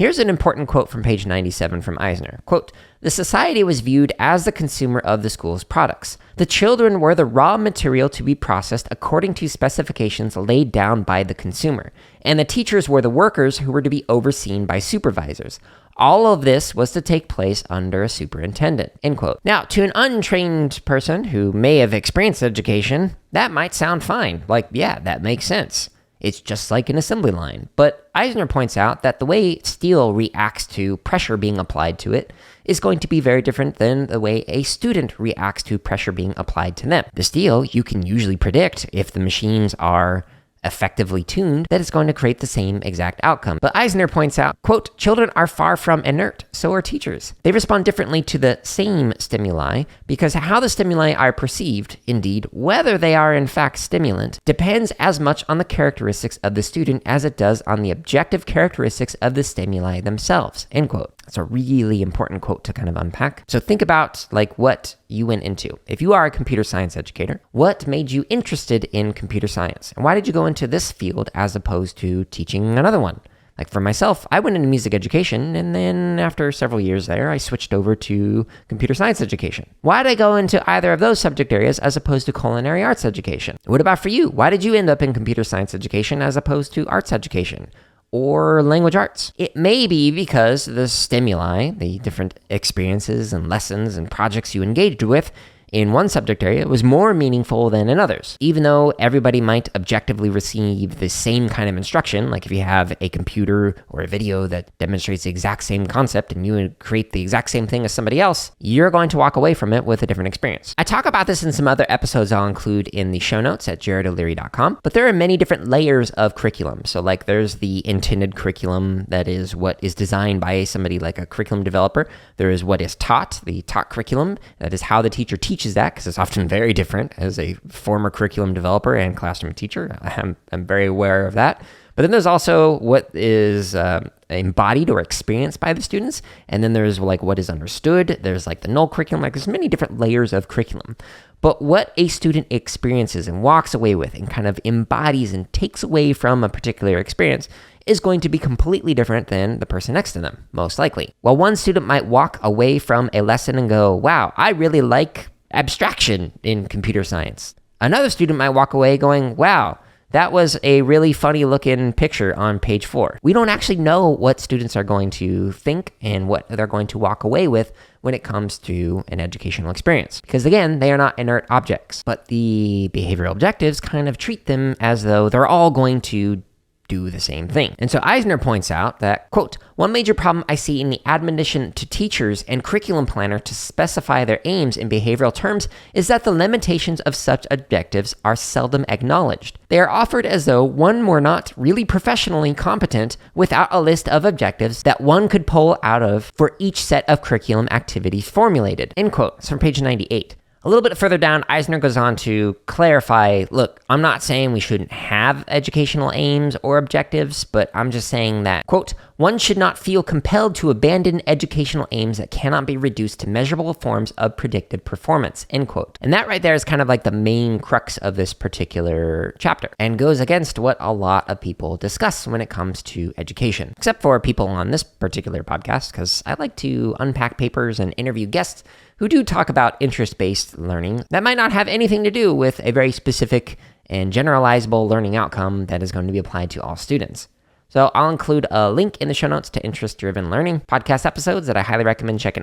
Here's an important quote from page 97 from Eisner. Quote, "The society was viewed as the consumer of the school's products. The children were the raw material to be processed according to specifications laid down by the consumer, and the teachers were the workers who were to be overseen by supervisors. All of this was to take place under a superintendent," end quote. Now, to an untrained person who may have experienced education, that might sound fine. Like, yeah, that makes sense. It's just like an assembly line. But Eisner points out that the way steel reacts to pressure being applied to it is going to be very different than the way a student reacts to pressure being applied to them. The steel, you can usually predict if the machines are effectively tuned, that it's going to create the same exact outcome. But Eisner points out, quote, "Children are far from inert, so are teachers. They respond differently to the same stimuli because how the stimuli are perceived, indeed, whether they are in fact stimulant, depends as much on the characteristics of the student as it does on the objective characteristics of the stimuli themselves," end quote. It's a really important quote to kind of unpack. So think about like what you went into. If you are a computer science educator, what made you interested in computer science? And why did you go into this field as opposed to teaching another one? Like for myself, I went into music education, and then after several years there, I switched over to computer science education. Why did I go into either of those subject areas as opposed to culinary arts education? What about for you? Why did you end up in computer science education as opposed to arts education or language arts? It may be because the stimuli, the different experiences and lessons and projects you engaged with in one subject area was more meaningful than in others. Even though everybody might objectively receive the same kind of instruction, like if you have a computer or a video that demonstrates the exact same concept and you create the exact same thing as somebody else, you're going to walk away from it with a different experience. I talk about this in some other episodes I'll include in the show notes at jaredoleary.com, but there are many different layers of curriculum. So like there's the intended curriculum, that is what is designed by somebody like a curriculum developer. There is what is taught, the taught curriculum, that is how the teacher teaches that, because it's often very different. As a former curriculum developer and classroom teacher, I'm very aware of that. But then there's also what is embodied or experienced by the students. And then there's like what is understood. There's like the null curriculum. Like there's many different layers of curriculum. But what a student experiences and walks away with and kind of embodies and takes away from a particular experience is going to be completely different than the person next to them, most likely. While one student might walk away from a lesson and go, wow, I really like abstraction in computer science. Another student might walk away going, wow, that was a really funny looking picture on page 4. We don't actually know what students are going to think and what they're going to walk away with when it comes to an educational experience. Because again, they are not inert objects, but the behavioral objectives kind of treat them as though they're all going to do the same thing. And so Eisner points out that, quote, "One major problem I see in the admonition to teachers and curriculum planner to specify their aims in behavioral terms is that the limitations of such objectives are seldom acknowledged. They are offered as though one were not really professionally competent without a list of objectives that one could pull out of for each set of curriculum activities formulated," end quote. It's from page 98. A little bit further down, Eisner goes on to clarify, look, I'm not saying we shouldn't have educational aims or objectives, but I'm just saying that, quote, "One should not feel compelled to abandon educational aims that cannot be reduced to measurable forms of predicted performance," end quote. And that right there is kind of like the main crux of this particular chapter and goes against what a lot of people discuss when it comes to education, except for people on this particular podcast, because I like to unpack papers and interview guests who do talk about interest-based learning that might not have anything to do with a very specific and generalizable learning outcome that is going to be applied to all students. So I'll include a link in the show notes to interest-driven learning podcast episodes that I highly recommend checking out.